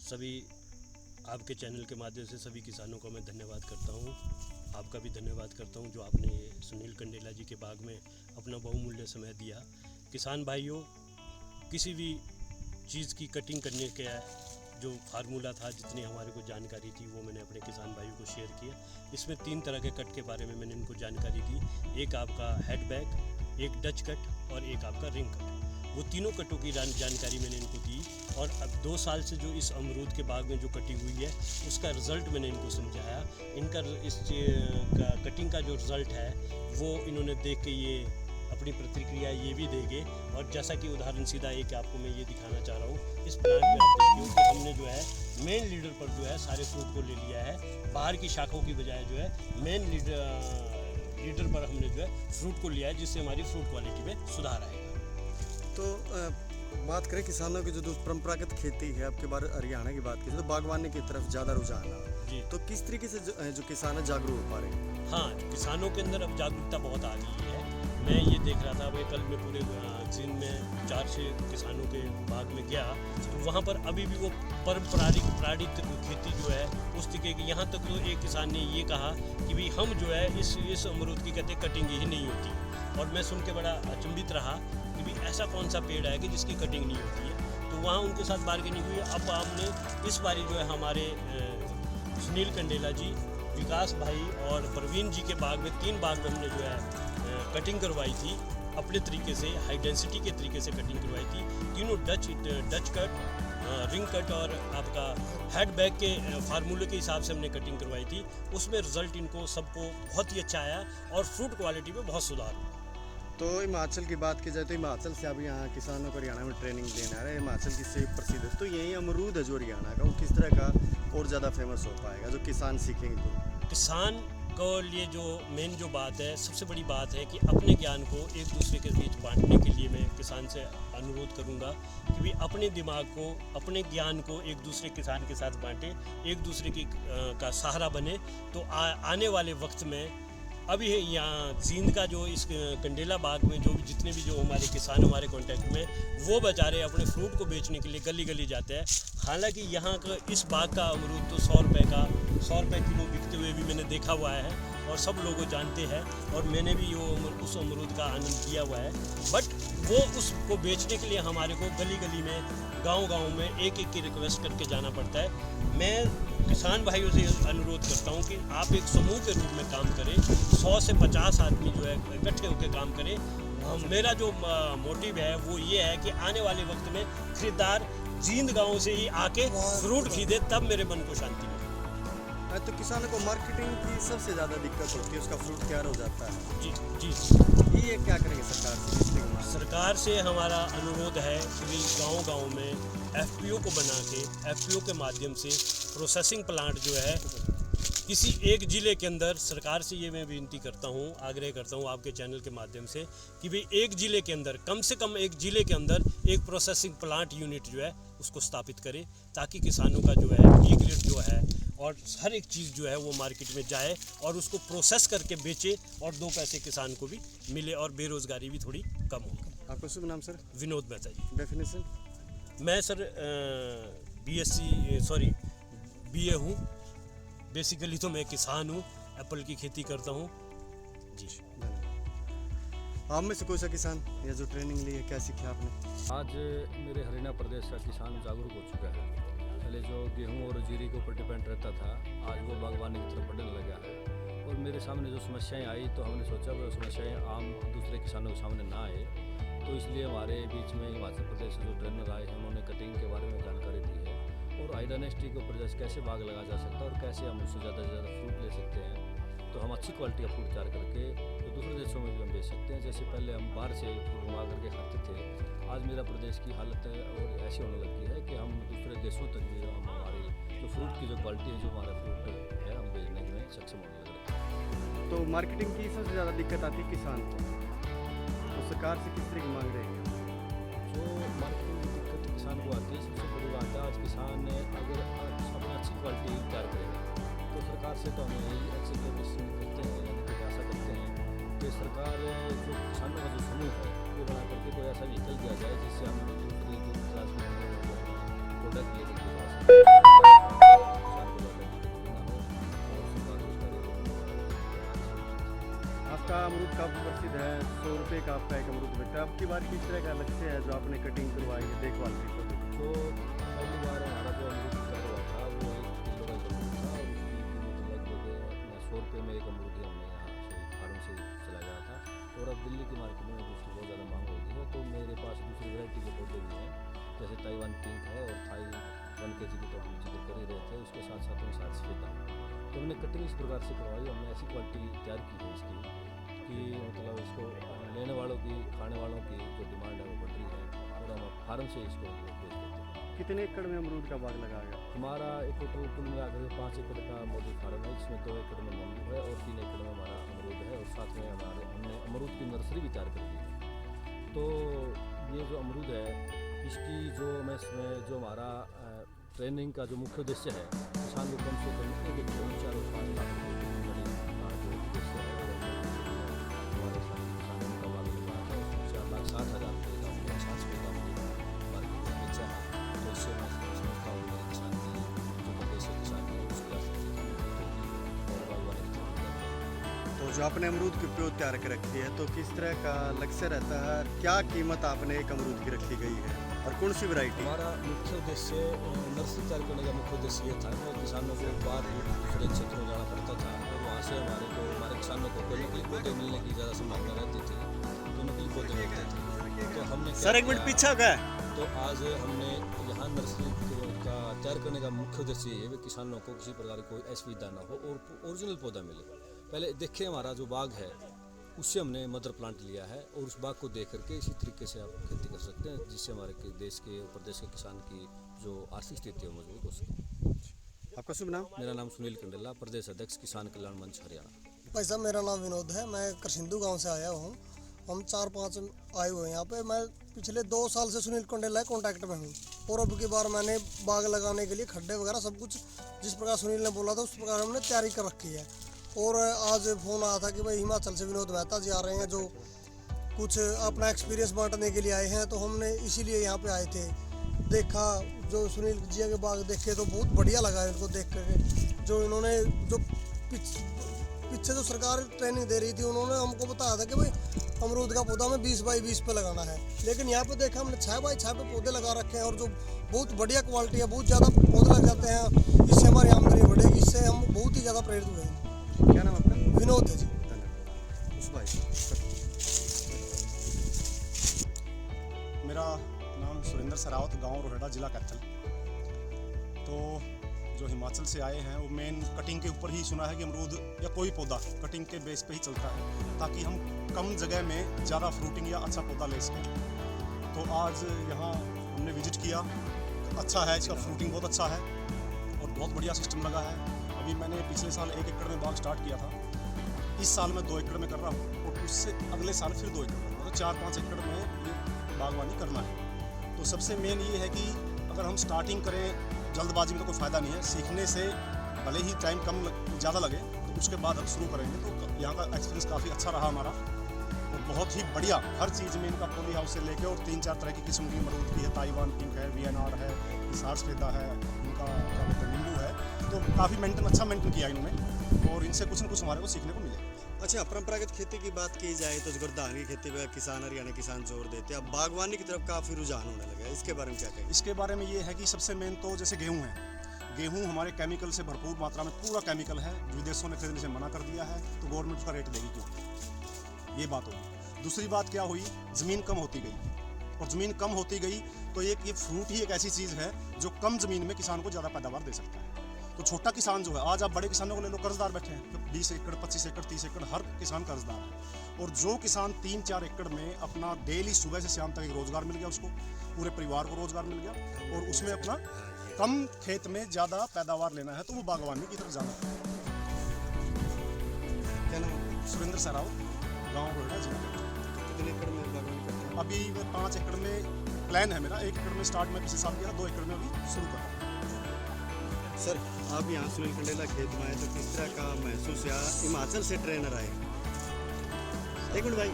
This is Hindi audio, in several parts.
सभी आपके चैनल के माध्यम से सभी किसानों का मैं धन्यवाद करता हूँ। आपका भी धन्यवाद करता हूँ जो आपने सुनील कंडेला जी के बाग में अपना बहुमूल्य समय दिया। किसान भाइयों, किसी भी चीज़ की कटिंग करने का जो फार्मूला था, जितनी हमारे को जानकारी थी, वो मैंने अपने किसान भाइयों को शेयर किया। इसमें 3 तरह के कट के बारे में मैंने इनको जानकारी दी। एक आपका हेड बैक, एक डच कट और एक आपका रिंग कट। वो तीनों कटों की जानकारी मैंने इनको दी और अब 2 साल से जो इस अमरूद के बाग में जो कटिंग हुई है उसका रिज़ल्ट मैंने इनको समझाया। इनका इस कटिंग का जो रिज़ल्ट है वो इन्होंने देख के ये अपनी प्रतिक्रिया ये भी देंगे। और जैसा कि उदाहरण सीधा एक आपको मैं ये दिखाना चाह रहा हूँ, इस प्लांट में आप देखिए कि हमने जो है मेन लीडर पर जो है सारे फ्रूट को ले लिया है, बाहर की शाखों की बजाय जो है मेन लीडर पर हमने जो है फ्रूट को लिया है, जिससे हमारी फ्रूट क्वालिटी में सुधार आएगा। तो बात करें किसानों की जो परंपरागत खेती है, आपके बार हरियाणा की बात की तो बागवानी की तरफ ज़्यादा रुझान है, तो किस तरीके से जो किसान है जागरूक हो पा रहे हैं? हाँ, किसानों के अंदर अब जागरूकता बहुत आ गई है। मैं ये देख रहा था, अभी कल मैं पूरे जिन में 4-6 किसानों के बाग में गया, तो वहाँ पर अभी भी वो पारंपरिक खेती जो है उस तरीके की। यहाँ तक तो एक किसान ने ये कहा कि भाई हम जो है इस अमरूद की कहते कटिंग ही नहीं होती। और मैं सुन के बड़ा अचंभित रहा कि भाई ऐसा कौन सा पेड़ है कि जिसकी कटिंग नहीं होती है। तो वहाँ उनके साथ बार्गेनिंग हुई। अब हमने इस बारी जो है हमारे सुनील कंडेला जी, विकास भाई और प्रवीण जी के बाग में 3 बाग में हमने जो है कटिंग करवाई थी अपने तरीके से, हाई डेंसिटी के तरीके से कटिंग करवाई थी। तीनों डच कट, रिंग कट और आपका हेड बैक के फार्मूले के हिसाब से हमने कटिंग करवाई थी। उसमें रिज़ल्ट इनको सबको बहुत ही अच्छा आया और फ्रूट क्वालिटी में बहुत सुधार हुआ। तो हिमाचल की बात की जाए तो हिमाचल से अभी यहाँ किसानों को हरियाणा में ट्रेनिंग देने आ रहे हैं। हिमाचल की सेब प्रसिद्ध है, तो यही अमरूद है जो हरियाणा का, वो किस तरह का और ज़्यादा फेमस हो पाएगा जो किसान सीखेंगे? तो किसान को लिए जो मेन जो बात है, सबसे बड़ी बात है कि अपने ज्ञान को एक दूसरे के बीच बांटने के लिए मैं किसान से अनुरोध करूंगा कि भी अपने दिमाग को, अपने ज्ञान को एक दूसरे किसान के साथ बांटे, एक दूसरे की का सहारा बने। तो आने वाले वक्त में अभी यहाँ जींद का जो इस कंडेला बाग में जो भी जितने भी जो हमारे किसान हमारे कांटेक्ट में, वो बेचारे अपने फ्रूट को बेचने के लिए गली गली जाते हैं। हालांकि यहाँ का इस बाग का अमरूद तो 100 रुपये किलो बिकते हुए भी मैंने देखा हुआ है और सब लोग जानते हैं और मैंने भी उस अमरूद का आनंद किया हुआ है। बट वो उसको बेचने के लिए हमारे को गली गली में, गांव में एक की रिक्वेस्ट करके जाना पड़ता है। मैं किसान भाइयों से अनुरोध करता हूं कि आप एक समूह के रूप में काम करें, 100 से 50 आदमी जो है इकट्ठे होकर काम करें। मेरा जो मोटिव है वो ये है कि आने वाले वक्त में खरीदार जींद गांव से ही आके फ्रूट खरीदे, तब मेरे मन को शांति मिले। तो किसानों को मार्केटिंग की सबसे ज़्यादा दिक्कत होती है, उसका फ्रूट तैयार हो जाता है। जी ये क्या करेंगे सरकार से? सरकार से हमारा अनुरोध है कि गांव में FPO को बना के, FPO के माध्यम से प्रोसेसिंग प्लांट जो है किसी एक ज़िले के अंदर, सरकार से ये मैं विनती करता हूँ, आग्रह करता हूँ आपके चैनल के माध्यम से कि भाई एक ज़िले के अंदर, कम से कम एक ज़िले के अंदर एक प्रोसेसिंग प्लांट यूनिट जो है उसको स्थापित करें, ताकि किसानों का जो है बी ग्रेड जो है और हर एक चीज़ जो है वो मार्केट में जाए और उसको प्रोसेस करके बेचे और 2 पैसे किसान को भी मिले और बेरोज़गारी भी थोड़ी कम हो। आपका शुभ नाम सर? विनोद मेहता जी। डेफिनेशन? मैं सर BA हूँ। बेसिकली तो मैं किसान हूँ, एप्पल की खेती करता हूँ जी। आप में से कोई सा किसान या जो ट्रेनिंग ली है, क्या सीखा आपने? आज मेरे हरियाणा प्रदेश का किसान जागरूक हो चुका है। पहले जो गेहूं और जीरे के ऊपर डिपेंड रहता था, आज वो बागवानी की तरफ बढ़ने लगा है। और मेरे सामने जो समस्याएं आई तो हमने सोचा वो समस्याएं आम दूसरे किसानों के सामने ना आए, तो इसलिए हमारे बीच में हिमाचल प्रदेश से जो ट्रेनर आए हैं उन्होंने कटिंग के बारे में जानकारी दी है और हाई डायनेस्टी के ऊपर जैसे कैसे बाग लगा जा सकता है और कैसे हम उससे ज़्यादा से ज़्यादा फ्रूट ले सकते हैं। तो हम अच्छी क्वालिटी का फ्रूट तैयार करके तो दूसरे देशों में भी हम बेच सकते हैं। जैसे पहले हम बाहर से फ्रूट मंगा करके खाते थे, आज मेरा प्रदेश की हालत और ऐसी होने लगी है कि हम दूसरे देशों तक भी हम हमारी जो फ्रूट की जो क्वालिटी है, जो हमारा फ्रूट है, हम बेचने में सक्षम होने लग रहे हैं। तो मार्केटिंग की सबसे ज़्यादा दिक्कत आती है किसान को, तो सरकार से किस तरह की मांग रही है? जो मार्केटिंग की दिक्कत किसान को आती है, सबसे बड़ी बात है आज किसान अगर अपनी अच्छी क्वालिटी तैयार करेगा तो सरकार से तो हमें यही एक्सपेक्टेशन करते हैं, यानी कि आशा करते हैं कि सरकार जो किसानों का जो समूह है वो बना करके कोई ऐसा व्हीकल दिया जाए जिससे हम दूसरी क्लास में प्रोडक्ट ले सकते हैं। काफ़ी प्रसिद्ध है, 100 रुपये का आपका एक अमरूद बिकता है। अब की बार किस तरह का लक्ष्य है जो आपने कटिंग करवाई है, देखभाल की? तो पहली बार हमारा जो अमरूद का हुआ था वो 1 किलो का अमरूद था, और उसकी कीमत लगभग 100 रुपये में एक अमरूद हमने यहाँ से फार्म से चला गया था। और अब दिल्ली की मार्केट में उसकी बहुत ज़्यादा मांग हो गई है, तो मेरे पास दूसरी वैरायटी के पौधे भी हैं, जैसे ताइवान पिंक है और थाई 1 kg की तो हम जिक्र कर ही रहे थे, उसके साथ साथ में 60 सफेदा। तो हमने कटिंग इस प्रकार से करवाई, हमने ऐसी क्वालिटी तैयार की है इसकी कि मतलब इसको लेने वालों की, खाने वालों की जो डिमांड है वो बढ़ रही है, और हम फार्म से इसको बेच देते हैं। कितने एकड़ में अमरूद का बाग लगा है? हमारा एक टोटल कुल मिलाकर 5 एकड़ का मौजूद फार्म है, जिसमें 2 एकड़ में नींबू है और 3 एकड़ में हमारा अमरूद है, और साथ में हमने अमरूद की नर्सरी भी तैयार कर दी है। तो ये जो अमरूद है इसकी जो मैं इसमें जो हमारा ट्रेनिंग का जो मुख्य उद्देश्य है, किसान को कम से कम 1 एकड़ में 4 और 5 लाख रुपये की आमदनी का जो उद्देश्य है, हमारे साथ किसानों का बाग लगा है, उसमें 4,60,000 रुपये का हमने 60 रुपये का हमने मार्केट में बेचा है। तो इससे मैं समझता हूँ मेरे किसान की जो प्रदेश के किसान है उसकी आर्थिक स्थिति और बागवानी की तरफ। तो जो आपने अमरूद की प्योत तैयार कर रखी है, तो किस तरह का लक्ष्य रहता है? क्या कीमत आपने एक अमरूद की रखी गई है और कौन सी वैरायटी? हमारा मुख्य उद्देश्य नर्सरी तैयार करने का मुख्य उद्देश्य ये था कि किसानों को बाहर दूसरे क्षेत्रों में जाना पड़ता था, और वहाँ से हमारे किसानों को कोई नकली पौधे मिलने की ज़्यादा संभावना रहती थी, तो नकली पौधे मिलते थे। तो हमने सर एक मिनट पीछे गए। तो आज हमने यहाँ नर्सरी का तैयार करने का मुख्य उद्देश्य ये है कि किसानों को किसी प्रकार की कोई असुविधा ना हो और ओरिजिनल पौधा मिले। पहले देखिए हमारा जो बाग है उससे हमने मदर प्लांट लिया है, और उस बाग को देख करके इसी तरीके से आप खेती कर सकते हैं, जिससे हमारे देश के और प्रदेश के किसान की जो आर्थिक स्थिति है मजबूत हो सके। आपका शुभ नाम? मेरा नाम सुनील कंडेला, प्रदेश अध्यक्ष किसान कल्याण मंच हरियाणा। भाई साहब मेरा नाम विनोद है, मैं करसिंधु गांव से आया हूँ। हम 4-5 आए हुए हैं यहाँ पे। मैं पिछले 2 साल से सुनील कंडेला कॉन्टैक्ट में हूँ, और अब की बार मैंने बाग लगाने के लिए खड्डे वगैरह सब कुछ जिस प्रकार सुनील ने बोला था उस प्रकार हमने तैयारी कर रखी है। और आज फ़ोन आया था कि भाई हिमाचल से विनोद मेहता जी आ रहे हैं जो कुछ अपना एक्सपीरियंस बांटने के लिए आए हैं, तो हमने इसीलिए यहाँ पे आए थे। देखा जो सुनील जी के बाग देखे तो बहुत बढ़िया लगा इनको देख करके। जो इन्होंने जो पीछे जो सरकार ट्रेनिंग दे रही थी उन्होंने हमको बताया था कि भाई अमरूद का पौधा हमें 20 बाई 20 पे लगाना है, लेकिन यहाँ पे देखा हमने 6 बाई 6 पे पौधे लगा रखे हैं, और जो बहुत बढ़िया क्वालिटी है, बहुत ज़्यादा पौधे लग जाते हैं, इससे हमारी आमदनी बढ़ेगी। इससे हम बहुत ही ज़्यादा प्रेरित हुए हैं। क्या नाम आपका? विनोद है जी। धन्यवाद। उस भाई मेरा नाम सुरेंद्र सरावत, गांव रोहड़ा, जिला कैथल। तो जो हिमाचल से आए हैं वो मेन कटिंग के ऊपर ही सुना है कि अमरूद या कोई पौधा कटिंग के बेस पे ही चलता है, ताकि हम कम जगह में ज़्यादा फ्रूटिंग या अच्छा पौधा ले सकें। तो आज यहाँ हमने विजिट किया, अच्छा है, इसका फ्रूटिंग बहुत अच्छा है और बहुत बढ़िया सिस्टम लगा है। अभी मैंने पिछले साल 1 एकड़ में बाग स्टार्ट किया था, इस साल मैं 2 एकड़ में कर रहा हूँ, और उससे अगले साल फिर 2 एकड़ में, मतलब 4-5 एकड़ में ये बागवानी करना है। तो सबसे मेन ये है कि अगर हम स्टार्टिंग करें जल्दबाजी में तो कोई फ़ायदा नहीं है। सीखने से भले ही टाइम कम ज़्यादा लगे, तो उसके बाद अब शुरू करेंगे। तो यहाँ का एक्सपीरियंस काफ़ी अच्छा रहा हमारा, और बहुत ही बढ़िया हर चीज़ में इनका पॉली हाउस से लेके, और 3-4 तरह की किस्म की अमरूद की है, ताइवान पिंक है, VNR है, हिसार सफेदा है, इनका क्या बोलते हैं नींबू है। तो काफ़ी अच्छा मेंटेन किया इन्होंने, और इनसे कुछ न कुछ हमारे को सीखने को मिले। अच्छा, परंपरागत खेती की बात की जाए तो जो धान की खेती पे किसान, हरियाणा किसान जोर देते हैं, अब बागवानी की तरफ काफ़ी रुझान होने लगा है, इसके बारे में क्या कहेंगे? इसके बारे में ये है कि सबसे मेन तो जैसे गेहूँ है, गेहूँ हमारे केमिकल से भरपूर मात्रा में पूरा केमिकल है, विदेशों ने खरीदने से मना कर दिया है, तो गवर्नमेंट उसका रेट देगी क्यों? ये बात होगी। दूसरी बात क्या हुई, ज़मीन कम होती गई, और ज़मीन कम होती गई तो ये फ्रूट ही एक ऐसी चीज़ है जो कम ज़मीन में किसान को ज़्यादा पैदावार दे सकता है। तो छोटा किसान जो है, आज आप बड़े किसानों को ले लो, कर्जदार बैठे हैं, 20 एकड़ 25 एकड़ 30 एकड़ हर किसान कर्जदार है। और जो किसान 3-4 एकड़ में अपना डेली सुबह से शाम तक एक रोज़गार मिल गया, उसको पूरे परिवार को रोज़गार मिल गया, और उसमें अपना कम खेत में ज़्यादा पैदावार लेना है, तो वो बागवानी की तरफ जाना है। क्या नाम है? सुरेंद्र सरावत, गाँव रोहड़ा, जिला। कितने एकड़ में बागवानी करते हैं? अभी मैं 5 एकड़ में प्लान है मेरा, 1 एकड़ में स्टार्ट में पिछले साल किया, 2 एकड़ में अभी शुरू कर रहा हूँ। सर, आप यहाँ सुनील कंडेला खेत में आए तो किस तरह का महसूस या हिमाचल से ट्रेनर आए? एक मिनट भाई,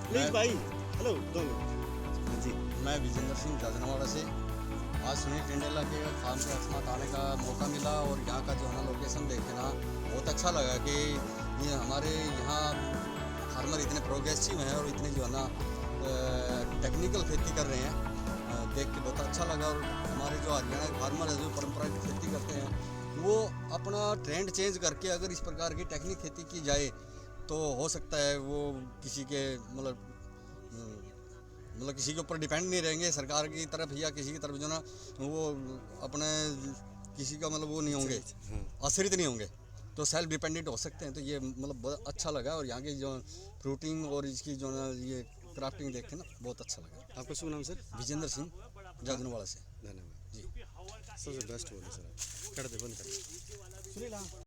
प्लीज भाई, हेलो, 2 मिनट। हाँ जी। मैं विजेंद्र सिंह जाजनावाड़ा से। आज सुनील कंडेला के फार्म के अस्मात आने का मौका मिला, और यहाँ का जो है ना लोकेशन देखे ना बहुत अच्छा लगा कि ये हमारे यहाँ फार्मर इतने प्रोग्रेसिव हैं और इतने जो है ना टेक्निकल खेती कर रहे हैं, देख के बहुत अच्छा लगा। और हमारे जो हरियाणा के फार्मर है जो परंपरागत खेती करते हैं वो अपना ट्रेंड चेंज करके अगर इस प्रकार की टेक्निक खेती की जाए तो हो सकता है वो किसी के मतलब किसी के ऊपर डिपेंड नहीं रहेंगे सरकार की तरफ या किसी की तरफ जो ना वो अपने किसी का मतलब वो नहीं होंगे, आश्रित नहीं होंगे, तो सेल्फ डिपेंडेंट हो सकते हैं। तो ये मतलब बहुत अच्छा लगा और यहाँ की जो फ्रूटिंग और इसकी जो ना ये क्राफ्टिंग देख के ना बहुत अच्छा लगा। आपका शुभ नाम सर? विजेंद्र सिंह जादनवाला से। धन्यवाद जी, सबसे बेस्ट बोले सर आप। कर दे बंद कर।